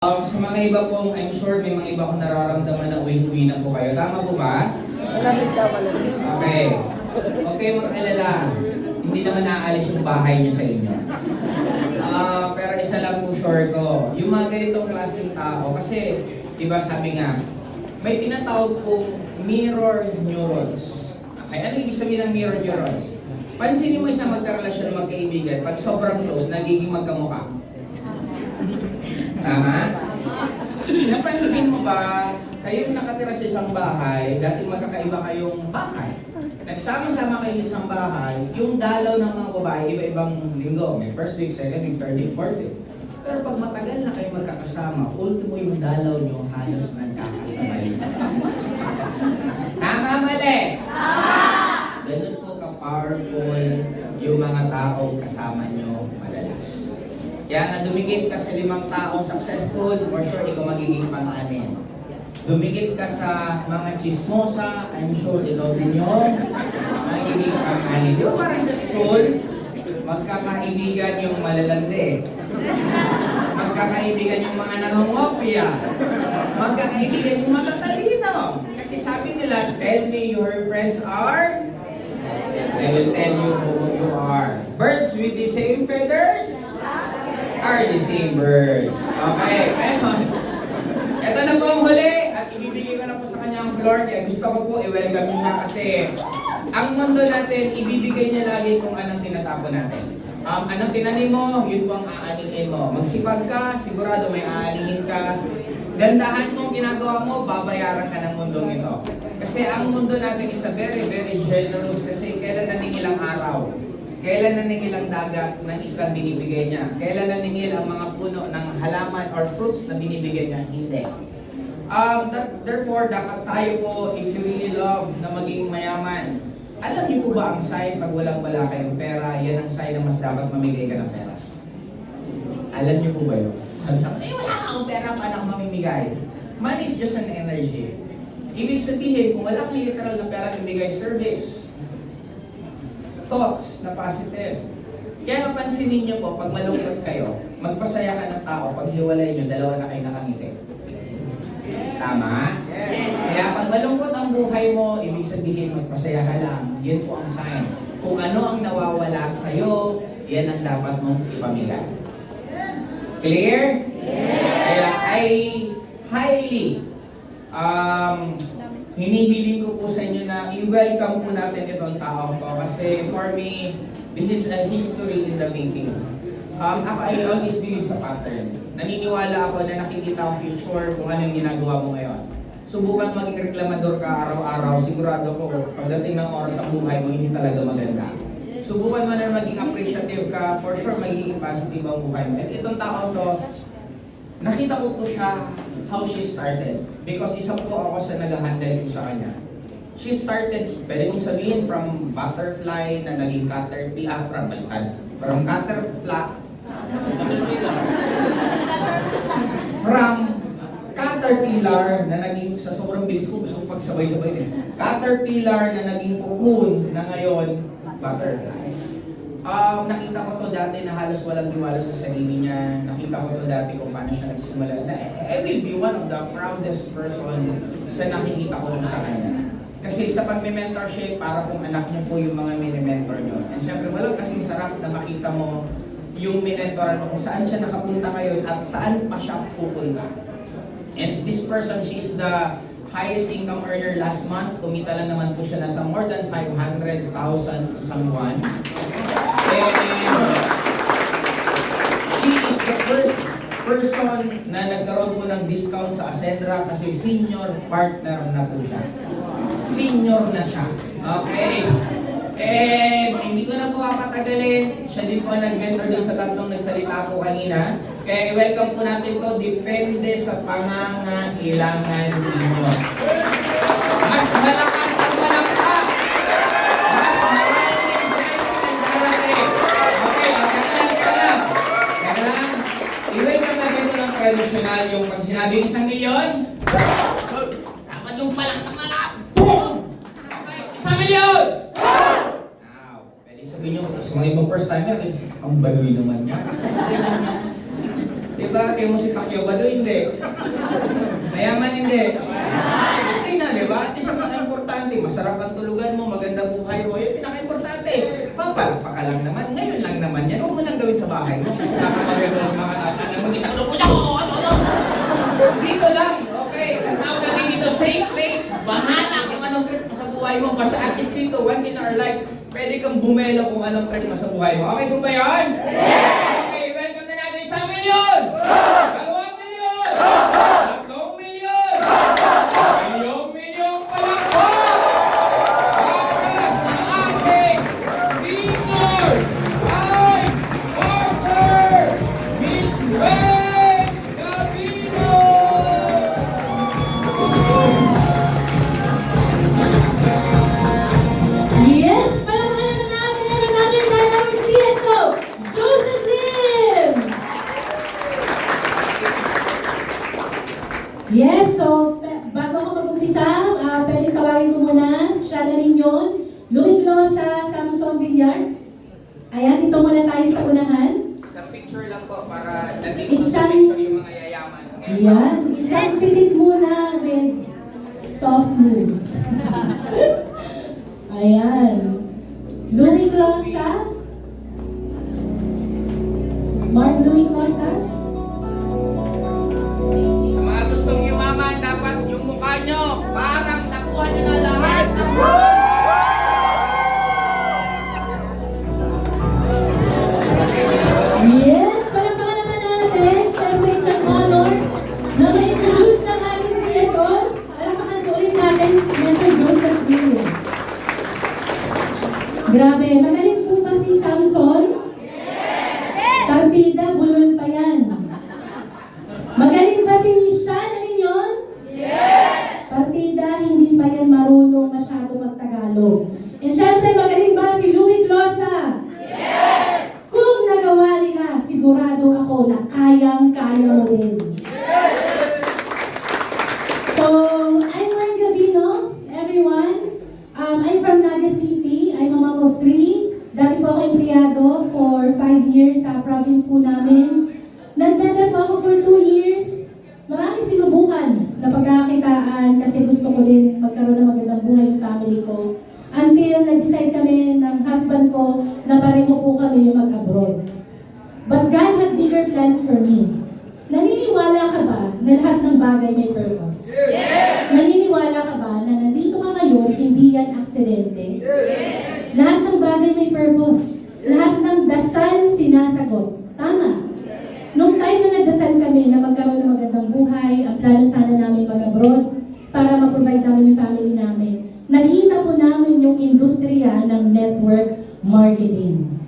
Sa mga iba pong, I'm sure may mga iba kong nararamdaman na uwi-uwi na po kayo. Tama po ba? Malamig ka, malamig. Okay. Okay, mag-alala. Hindi naman naaalis yung bahay niyo sa inyo. Pero isa lang po sure ko. Yung mga ganitong klaseng tao, kasi, diba sabi nga, may tinatawag pong mirror neurons. Okay, ano ibig sabihin ng mirror neurons? Pansinin mo isang magkarelasyon ng magkaibigan, pag sobrang close, nagiging magkamukha. Tama? Napansin mo ba, kayong nakatira sa isang bahay, dati magkakaiba kayong bahay. Nagsama-sama kayo sa isang bahay, yung dalaw ng mga babae, iba-ibang linggo. May first week, second week, third week, fourth week. Pero pag matagal na kayo magkakasama, ultimo yung dalaw nyo halos nagkakasabay sa Tama, mali? Ganun po ka-powerful yung mga taong kasama nyo madalas. Kaya nga dumikit ka sa 5 taong successful, for sure ikaw magiging pang-anin. Dumikit ka sa mga chismosa, I'm sure ikaw din yun, magiging pang-anin. Di ba parang sa school, magkakaibigan yung malalandi, magkakaibigan yung mga nangongopya, magkakaibigan yung matatalino. Kasi sabi nila, tell me your friends are, I will tell you who you are. Birds with the same feathers are the same birds. Okay, ngayon. Ito na po ang huli at ibibigay ko na po sa kanya ang floor. Kaya gusto ko po i-welcome niyo na kasi ang mundo natin, ibibigay niya lagi kung anong tinatapon natin. Anong tinanim mo, yun po ang aanihin mo. Magsipag ka, sigurado may aanihin ka. Gandahan mo ginagawa mo, babayaran ka ng mundong ito. Kasi ang mundo natin is a very, very generous kasi kailan naningil ang araw. Kailan naningil ang dagat ng islang binibigay niya? Kailan naningil ang mga puno ng halaman or fruits na binibigay niya? Hindi. Therefore, dapat tayo po, if you really love na maging mayaman, alam niyo po ba ang sign pag wala kayong pera, yan ang sign na mas dapat mamigay ka ng pera? Alam niyo po ba yun? Sabi sa akin, wala akong pera, paano ako mamimigay? Money is just an energy. Ibig sabihin, kung wala kang literal na pera, ibigay service. Thoughts na positive. Kaya pansinin niyo po, pag malungkot kayo, magpasaya ka ng tao, pag hiwalay niyo, dalawa na kayo nakangiti. Tama? Kaya pag malungkot ang buhay mo, ibig sabihin magpasaya ka lang. Yun po ang sign. Kung ano ang nawawala sa'yo, yan ang dapat mong ipamigay. Clear? Kaya I highly hinihiling ko po sa inyo na i-welcome po natin itong taong to kasi for me, this is a history in the making. Ako, I always believe sa pattern. Naniniwala ako na nakikita ang future kung ano yung ginagawa mo ngayon. Subukan maging reklamador ka araw-araw, sigurado ko pagdating ng oras ang buhay mo, hindi talaga maganda. Subukan mo na maging appreciative ka, for sure magiging positive ang buhay mo. At itong taong to, nakita ko po siya how she started. Because isa po ako sa nag-handle po sa kanya. She started, pwede kong sabihin, from butterfly na naging caterpillar, from caterpillar na naging, sa sobrang bilis ko, gusto ko pagsabay-sabay din. Caterpillar na naging cocoon na ngayon, butterfly. Nakita ko to dati na halos walang tiwala sa sarili niya. Nakita ko to dati kung paano siya nagsimula. I will be one of the proudest person sa nakikita ko sa kanya. Kasi sa pag-mentorship, para kung anak niyo po yung mga mini-mentor niyo. And syempre, walang kasing sarap na makita mo yung minentoran mo kung saan siya nakapunta ngayon at saan pa siya pupunta. And this person, she is the highest income earner last month. Kumita lang naman po siya nasa more than 500,000 isang buwan. And she is the first person na nagkaroon po ng discount sa Ascendra kasi senior partner na po siya. Senior na siya. Okay? And hindi ko na po papatagalin. Siya din po nag-mentor dun sa tatlong nagsalita po kanina. Kaya i-welcome po natin to, depende sa pangangailangan ninyo. Mas malakas ang malakpak. Mas maraming blessing ang darating. Okay, teka lang. I-welcome natin ito ng traditional yung pag sinabing 1 milyon. Dapat yung palakpak na lahat. Boom! Okay, 1 milyon! Now, pwede sabihin nyo, sa mga ibang first timer, ang baduy naman yan. Okay lang yan. Diba? Kaya mo si Pacquiao ba doon? Hindi. Mayaman hindi. Okay na, diba? At isa pa ang importante, masarap ang tulugan mo, maganda buhay mo, yun pinaka-importante. Papalapa ka lang naman, ngayon lang naman yan. Huwag mo lang gawin sa bahay mo kasi nakamagay mo ng mga tatanang mag-isang lupo niya. Dito lang, okay. Ang tao natin dito, safe place. Bahala kung anong trip mo sa buhay mo. Basta at least dito, once in our life, pwede kang bumelo kung anong trip mo sa buhay mo. Okay po ba yun? Okay, welcome na natin sa milyon! 2 milyon! 3 milyon! Milyong palakpak! Para sa ating senior high order, Miss Wen Gabino! Yes! Palamahan na natin another time our CSO, Joseph Lim! Yes, so bago ako mag-umpisa, pwedeng tawagin ko muna, siya na rin yun, Louie Glosa, Samson Villar. Ayan, dito muna tayo sa unahan. Isang picture lang po para nandito Isang- sa picture yung mga yayaman. Ayan, isang pitit muna with soft moves. Ayan. Louie Glosa. Mark Louie Glosa. Sa mga gustong yumaman, dapat yung mukha nyo parang nakuha nyo na lahat. Yes, palakpakan naman natin. Siyempre, isang honor na ma-introduce ng ating CSO. Palakpakan po ulit natin, Mentor Joseph Lim. Grabe, magaling po ba si Samson? Partida, bulol pa yan. Magaling ba si Sean Arinion? Partida, hindi pa yan marunong masyado magtagalog. And syempre, magaling ba si Louie Glosa? Kung nagawa nila, sigurado ako na kayang-kaya mo din. So, I'm Wen Gabino, everyone. I'm from Naga City. I'm a mom of 3. Dati po ako empleyado for 5 years sa province po namin. Nag-mentor po ako for 2 years. Maraming sinubukan na pagkakakitaan kasi gusto ko din magkaroon ng magandang buhay ng family ko. Until nag-decide kami ng husband ko na pareho po kami mag-abroad. But God had bigger plans for me. Naniniwala ka ba na lahat ng bagay may purpose? Yes! Naniniwala ka ba na nandito ka ngayon, hindi yan aksidente? Yes! Lahat ng bagay may purpose. Lahat ng dasal sinasagot. Tama. Nung time na nagdasal kami na magkaroon ng magandang buhay, ang plano sana namin mag-abroad para ma-provide namin yung family namin. Nakita po namin yung industriya ng network marketing.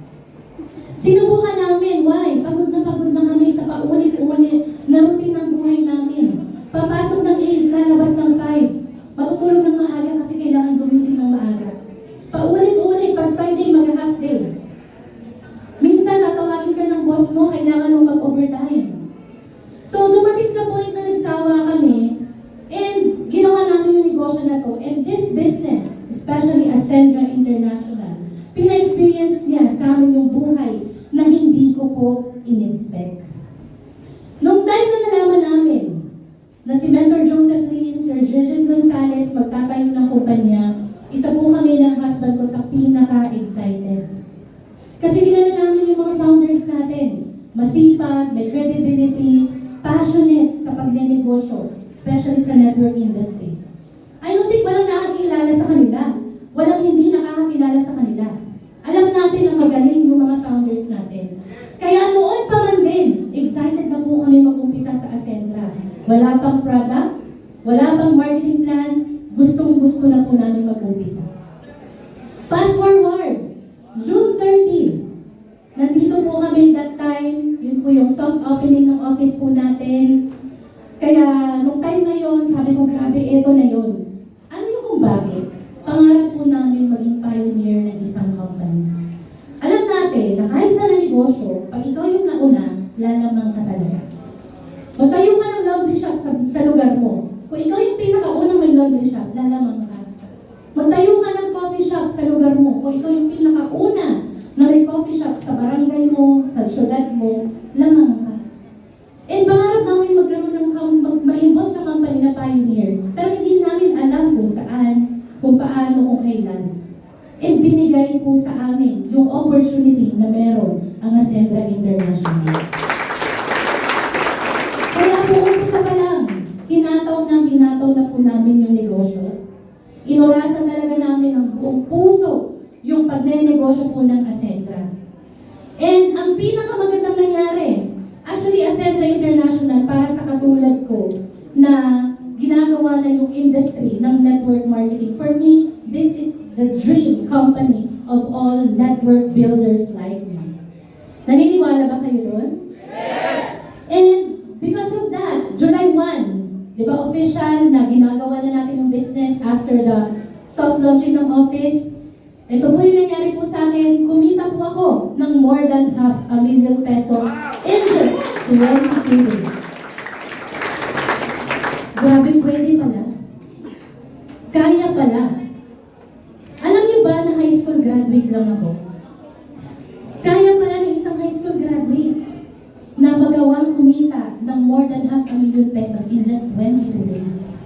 Sinubukan namin, why? Pagod na kami sa paulit-ulit na routine ng buhay namin. Papasok ng 8, lalabas ng 5. Matutulog ng maaga kasi kailangan gumising ng maaga. Paulit-ulit, pag Friday, mag-half day. Minsan, natawagin ka ng boss mo, kailangan mo mag-overtime. So, dumating sa point na nagsawa kami, and ginawa namin yung negosyo na to. And this business, especially Ascendra International, pina-experience niya sa amin yung buhay na hindi ko po in-expect. Nung time na nalaman namin na si Mentor Joseph Lim, Sir Jurgen Gonzalez magtatayo ng kumpanya, isa po kami ng husband ko sa pinaka-excited. Kasi kilala namin yung mga founders natin. Masipag, may credibility, passionate sa pagnenegosyo, especially sa network industry. I don't think walang nakakilala sa kanila. Walang hindi nakakakilala sa kanila. Alam natin ang magaling yung mga founders natin. Kaya noon pa man din, excited na po kami mag-umpisa sa Ascendra. Wala pang product, wala pang marketing plan, gustong-gusto na po namin mag-umpisa. Fast forward, June 30, nandito po kami that time, yun po yung soft opening ng office po natin. Kaya nung time na yun, sabi ko, grabe, eto na yun. Ano yung kung bakit? Pangarap po namin maging pioneer ng isang company. Alam natin na kahit sa negosyo, pag ikaw yung nauna, lalamang ka talaga. Magtayo ka ng laundry shop sa lugar mo. Kung ikaw yung pinakaunang may laundry shop, lalamang ka. Magtayo ka ng coffee shop sa lugar mo. Kung ikaw yung pinakauna na may coffee shop sa barangay mo, sa syudad mo, lamang ka. kung kailan. And binigay po sa amin yung opportunity na meron ang Ascendra International. Kaya po umpisa pa lang, hinataw na po namin yung negosyo. Inorasan talaga namin ng buong puso yung pagnenegosyo po ng Ascendra. And ang pinakamagandang nangyari, actually Ascendra International para sa katulad ko na ginagawa na yung industry ng network marketing. For me, this is the dream company of all network builders like me. Naniniwala ba kayo doon? Yes! And because of that, July 1, di ba official na ginagawa na natin yung business after the soft launching ng office. Ito po yung nangyari po sa akin, kumita po ako ng more than 500,000 pesos in just 22 days. Grabe, pwede pala. Kaya pala. Alam niyo ba na high school graduate lang ako? Kaya pala ng isang high school graduate na magawang kumita ng more than 500,000 pesos in just 22 days.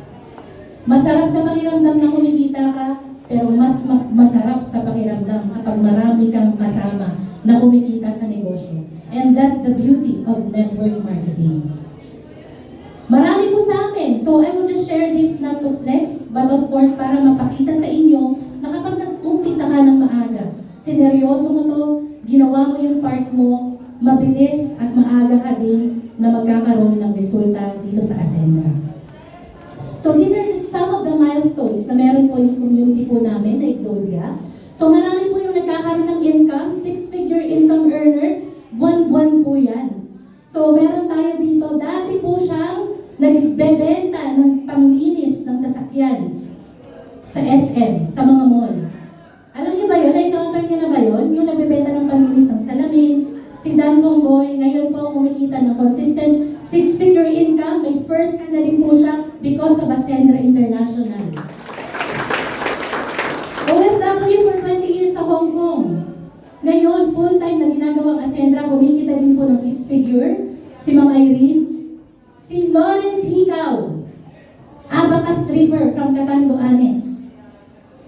Masarap sa pakiramdam na kumikita ka, pero mas masarap sa pakiramdam kapag marami kang kasama na kumikita sa negosyo. And that's the beauty of network marketing. Marami po sa akin. So I will just share this not to flex, but of course para mapakita sa inyo na kapag nag-umpisa ka ng maaga, sineryoso mo to, ginawa mo yung part mo, mabilis at maaga ka din na magkakaroon ng resulta dito sa Ascendra. So these are some of the milestones na meron po yung community po namin, na Exodia. So marami po yung nagkakaroon ng income, 6-figure income earners, buwan-buwan po yan. So meron tayo dito, dati po siyang nagbebenta ng panglinis ng sasakyan sa SM, sa mga mall. Alam niyo ba yun? Na-encounter niyo na ba yun? Yung nagbebenta ng panglinis ng salamin, si Dan Gonggoy, ngayon po kumikita ng consistent 6-figure income. May first na din po siya because of Ascendra International. OFW for 20 years sa Hong Kong. Ngayon, full-time na ginagawang Ascendra, kumikita din po ng 6-figure. Si Ma'am Irene. Si Lawrence Hikaw, abacus stripper from Catanduanes.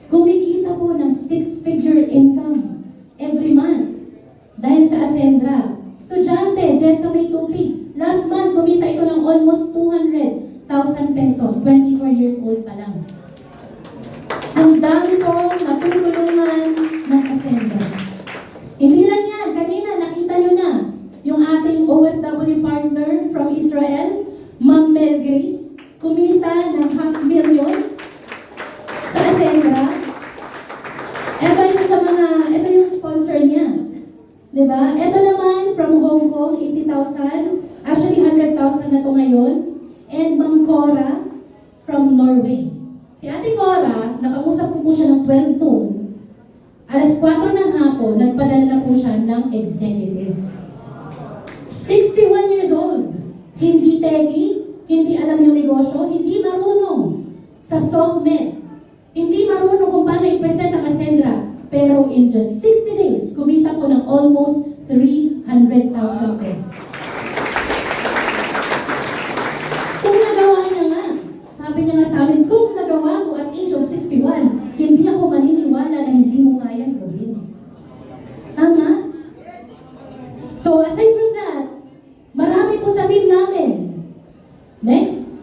Kumikita po ng 6-figure income every month. Dahil sa Ascendra. Estudyante, Jessa May Tupi. Last month, kumita ito ng almost 200,000 pesos. 24 years old pa lang. Ang dami po natutulungan ng Ascendra. Hindi lang yan. Kanina, nakita nyo na yung ating OFW partner from Israel, Ma'am Mel Grace, kumita ng 500,000 sa Ascendra. Ito isa sa mga, ito yung sponsor niya. Diba? Ito naman from Hong Kong, 80,000. Actually, 100,000 na to ngayon. And Ma'am Cora from Norway. Si Ate Cora, nakausap ko po siya ng 12 noon. Alas 4 ng hapon, nagpadala na po siya ng executive. 61 years old. Hindi techie, hindi alam yung negosyo, hindi marunong sa SOCMED. Hindi marunong kung paano i-present ang Ascendra. Pero in just 60 days, kumita po ng almost 300,000 pesos. Kung nagawa niya nga, sabi niya nga sa amin, kung nagawa ko at age of 61, hindi ako maniniwala na hindi mo kayang gawin. Tama? So aside from that, marami po sa team namin. Next.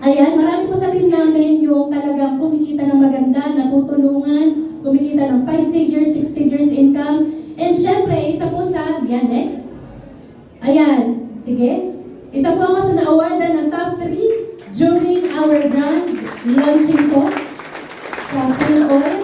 Ayan, marami po sa team namin yung talagang kumikita ng maganda, natutulungan, kumikita ng 5 figures, 6 figures income. And syempre, isa po sa, yan, next. Ayan, sige. Isa po ako sa na-awardan ng top 3 during our grand launching po sa PhilOil.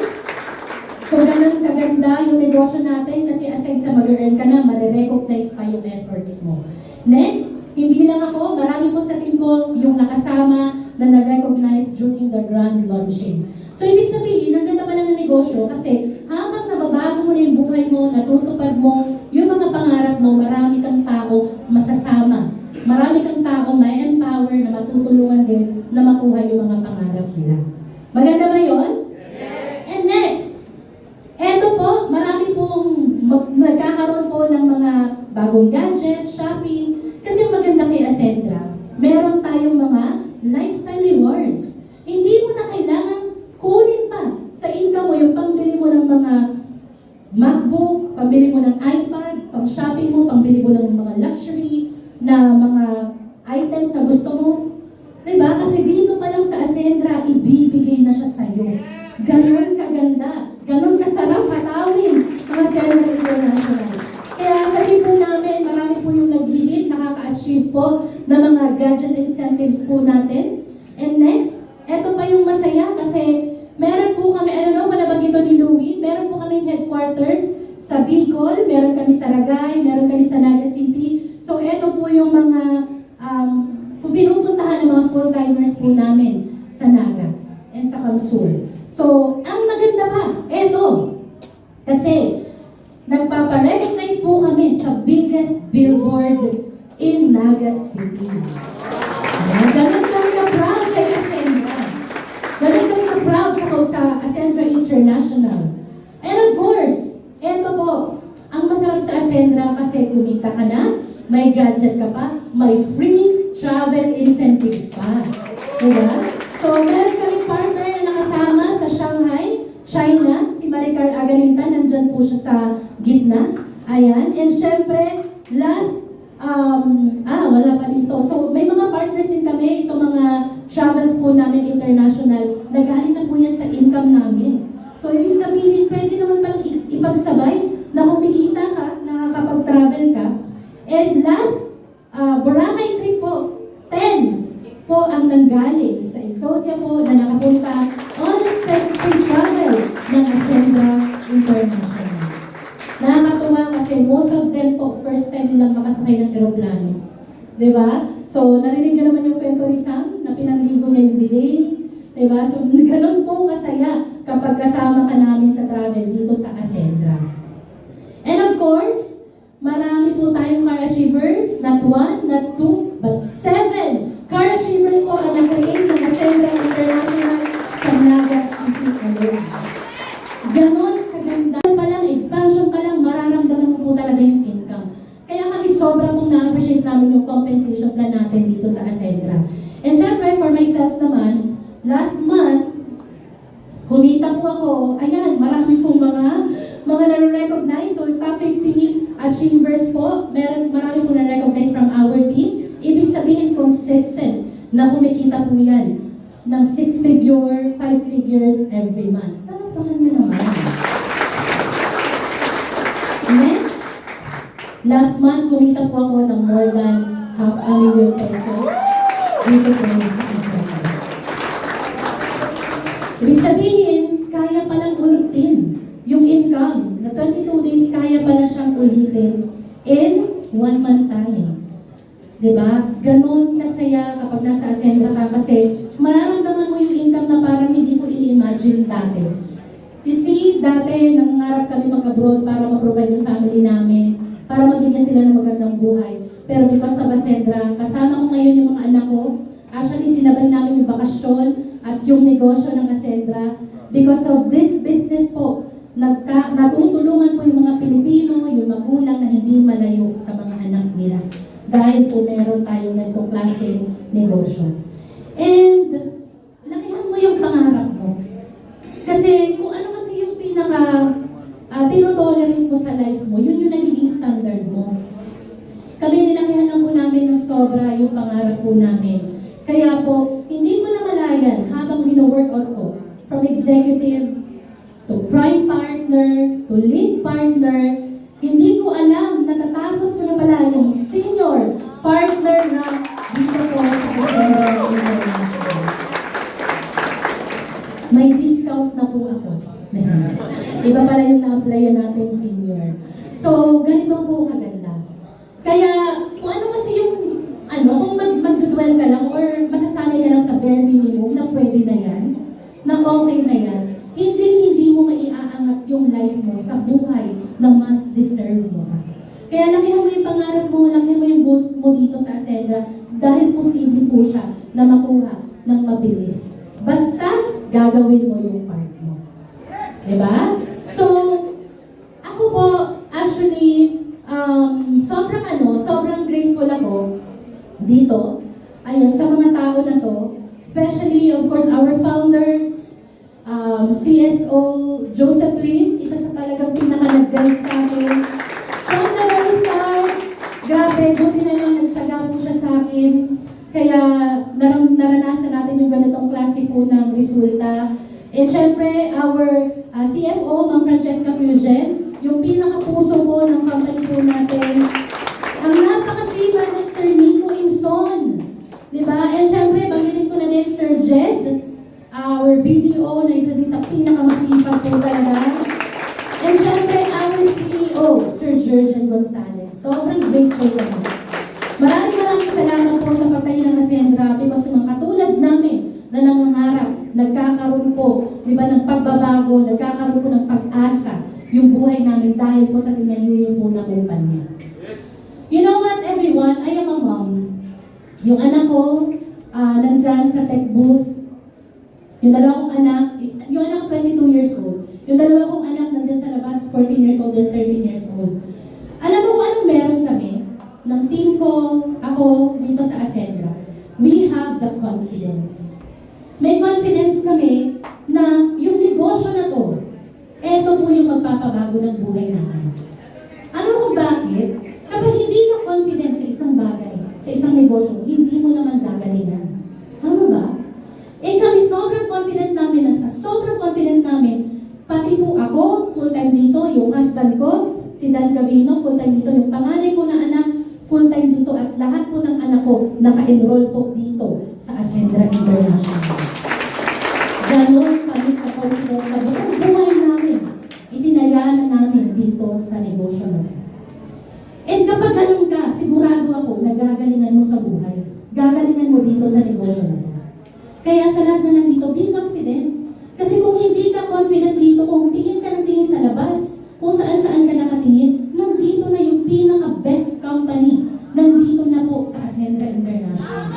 So, ganun kaganda yung negosyo natin kasi aside sa mag-earn ka na, marirecognize pa yung efforts mo. Next, hindi lang ako, marami po sa team ko yung nakasama na na-recognize during the grand launching. So, ibig sabihin, ang ganda pala ng negosyo kasi habang nababago mo na yung buhay mo, natutupad mo, yung mga pangarap mo, marami kang tao masasama. Marami kang tao may empower na matutulungan din na makuha yung mga pangarap nila. Maganda ba yun? Yes. And next, eto po, marami pong magkakaroon po ng mga bagong gadget, shopping. Kasi ang maganda kay Ascendra, meron tayong mga lifestyle rewards. Hindi mo na kailangan kunin pa sa luxury na mga items na gusto mo. Diba? Kasi dito pa lang sa Ascendra, ibibigay na siya sa'yo. Ganon kaganda, ganon kasarap hatawin ang Ascendra International. Kaya sabihin po namin, marami po yung nag-hit, nakaka-achieve po ng mga gadget incentives po natin. And next, eto pa yung masaya kasi meron po kami, malabag ito ni Louie, meron po kaming headquarters sa Bicol, meron kami sa Ragay, meron kami sa Naga City. So eto po yung mga pinupuntahan ng mga full-timers po namin sa Naga and sa Kamsul. So, ang maganda pa, eto, kasi nagpaparecognize po kami sa biggest billboard in Naga City. Ganun kami na-proud kay Ascendra. Ganun kami na-proud sa Ascendra International. And of course, eto po, ang masarap sa Ascendra kasi kumita ka na, may gadget ka pa, may free travel incentives pa. Diba? So, meron kami partner na nakasama sa Shanghai, China, si Maricar Aganinta, nandyan po siya sa gitna. Ayan. And syempre, last, wala pa dito. So, may mga partners din kami, itong mga travels po namin international, nagaling na po yan sa income namin. So, ibig sabihin, pwede naman palang ipagsabay na kumikita ka, nakakapag-travel ka. And last, Boracay trip po, 10 po ang nanggaling sa Exodia po na nakapunta on expenses paid travel ng Ascendra International. Nakakatuwa kasi most of them po, first time nilang makasakay ng aeroplano. Diba? So, narinig niyo naman yung kwento ni Sam na pinanligo niya yung bidet. Diba? So, ganun po kasaya kapag kasama ka namin sa travel dito sa Ascendra. And of course, marami po tayong car achievers, not 1, not 2, but 7 car achievers po ang na-create ng Ascendra International sa Naga City alone. Ganon kaganda pa lang, expansion pa lang, mararamdaman mo po talaga yung income. Kaya kami sobrang pong na-appreciate namin yung compensation plan natin dito sa Ascendra. And syempre, for myself naman, last month, kumita po ako, ayan, marami pong mga na-recognize. So, top 50 achievers po, marami po na-recognize from our team. Ibig sabihin, consistent na kumikita po yan ng 6-figure, 5 figures every month. Palakpakan nyo naman. Next, last month, kumita po ako ng more than $500,000 pesos dito po sa Ascendra. Ibig sabihin, kaya palang ulitin yung income na 22 days, kaya pala siyang ulitin in 1 month time. Diba? Ganon kasaya kapag nasa Ascendra ka kasi mararamdaman mo yung income na parang hindi mo i-imagine dati. You see, dati nangangarap kami mag-abroad para ma-provide yung family namin, para mabigyan sila ng magandang buhay. Pero because of Ascendra, kasama ko ngayon yung mga anak ko. Actually, sinabay namin yung bakasyon at yung negosyo ng Ascendra. Because of this business po, natutulungan po yung mga Pilipino, yung magulang na hindi malayo sa mga anak nila. Dahil po meron tayong ganitong klaseng negosyo. And, lakihan mo yung pangarap mo. Kasi kung ano kasi yung tinotolerate mo sa life mo, yun yung nagiging standard mo. Kami nilakihan lang po namin ng sobra yung pangarap po namin. Kaya po, hindi ko na malayan habang wino-workout ko, from executive to prime partner, to lead partner, hindi ko alam, natatapos ko na pala yung senior partner na dito po sa Ascendra International. May discount na po ako. Iba pala yung na-applyan natin senior. So, ganito po kaganda. Kaya, kung ano kasi yung, kung mag-dwell ka lang or masasanay ka lang sa bare minimum na pwede na yan, na okay na yan, hindi mo maiaangat yung life mo sa buhay na mas deserve mo ka. Kaya lakihan mo yung pangarap mo, lakihan mo yung goals mo dito sa Ascendra dahil posible po siya na makuha ng mabilis. Basta gagawin mo yung part mo. Diba? So, ako po, actually, sobrang grateful ako dito. Ayun, sa mga tao na to, especially, of course, our founders, CSO Joseph Lim, isa sa talagang pinaka-nag-guide sa akin. From the very start, grabe, Kaya naranasan natin yung ganitong klase po ng resulta. And syempre, our CFO, Ma'am Francesca Fugen, yung pinakapuso po ng company po natin, ang napakasipag na Sir Nico Imson. Diba? And syempre, banggitin ko na din Sir Jed, our BDO na isa din sa pinakamasipag po talaga. And syempre, our CEO, Sir Jurgen Gonzalez. Sobrang grateful kami. Maraming salamat po sa pagtayo ng Ascendra because yung mga katulad namin na nangangarap, nagkakaroon po, di ba, ng pagbabago, nagkakaroon po ng pag-asa yung buhay namin dahil po sa tinayo po na kumpanya. You know what, everyone? I am a mom. Yung anak ko, nandyan sa tech booth. Yung dalawa kong anak, yung anak ko 22 years old. Yung dalawa kong anak nandyan sa labas, 14 years old and 13 years old. Alam mo kung anong meron kami? Ng team ko, ako, dito sa Ascendra. We have the confidence. May confidence kami na yung negosyo na to, eto po yung magpapabago ng buhay namin. Ano kung bakit? Kapag hindi ka confident sa isang bagay, sa isang negosyo, hindi mo naman gagalingan. Tama ba? Eh kami sobrang confident namin na sa sobrang confident namin, pati po ako, full-time dito, yung husband ko, si Dan Gavino, full-time dito, yung panganay ko na anak, full-time dito, at lahat po ng anak ko naka-enroll po dito sa Ascendra International. Ganon kami ka-confident na buong buhay namin, itinaya na namin dito sa negosyo na ito. And kapag ganun ka, sigurado ako na gagalingan mo sa buhay. Gagalingan mo dito sa negosyo na ito. Kaya sa lahat na nandito, be confident. Kasi kung hindi ka confident dito, kung tingin ka ng tingin sa labas, kung saan-saan ka nakatingin, nandito na yung pinaka-best company. Nandito na po sa Ascendra International.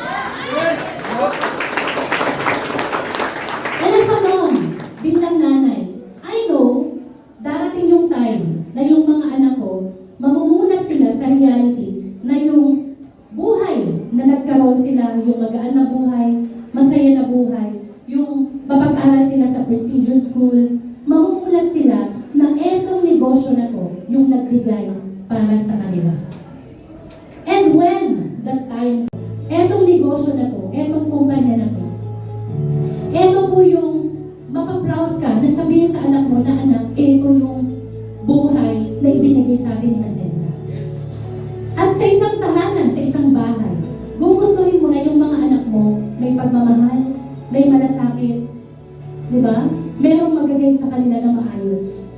And as a mom, bilang nanay, I know, darating yung time na yung mga anak ko, mamumulat sila sa reality na yung buhay na nagkaroon sila, yung magaan na buhay, masaya na buhay, yung mapag-aral sila sa prestigious school, mamumulat sila na etong negosyo na to yung nagbigay para sa kanila. And when that time, etong negosyo na to, etong kumpanya na to, eto po yung mapaproud ka na sabihin sa anak mo na anak, eto yung buhay na ibinigay sa atin ni Ascendra. At sa isang tahanan, sa isang bahay, gugustuhin mo na yung mga anak mo may pagmamahal, may malasakit, di ba? Merong magagay sa kanila na maayos.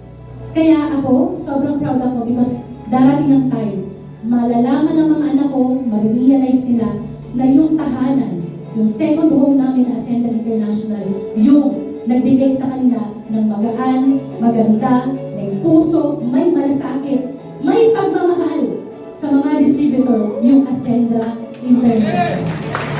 Kaya ako, sobrang proud ako because darating ang time, malalaman ng mga anak ko, marirealize nila na yung tahanan, yung second home namin na Ascendra International, yung nagbigay sa kanila ng magaan, maganda, may puso, may malasakit, may pagmamahal sa mga distributor, yung Ascendra International.